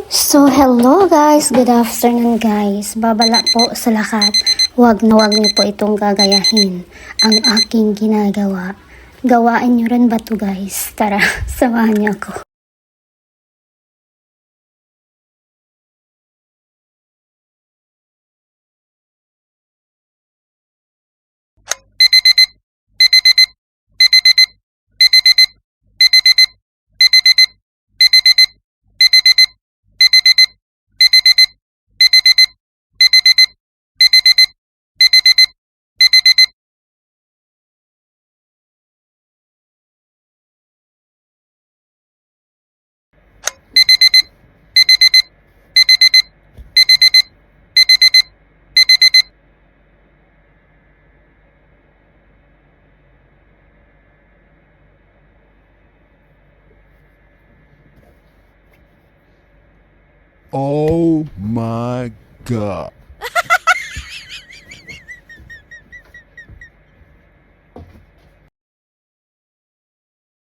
Hello guys, good afternoon guys. Babala po sa lahat. Huwag na huwag niyo po itong gagayahin ang aking ginagawa. Gawain niyo rin ba to guys? Tara, samahan niyo ako. Oh my god.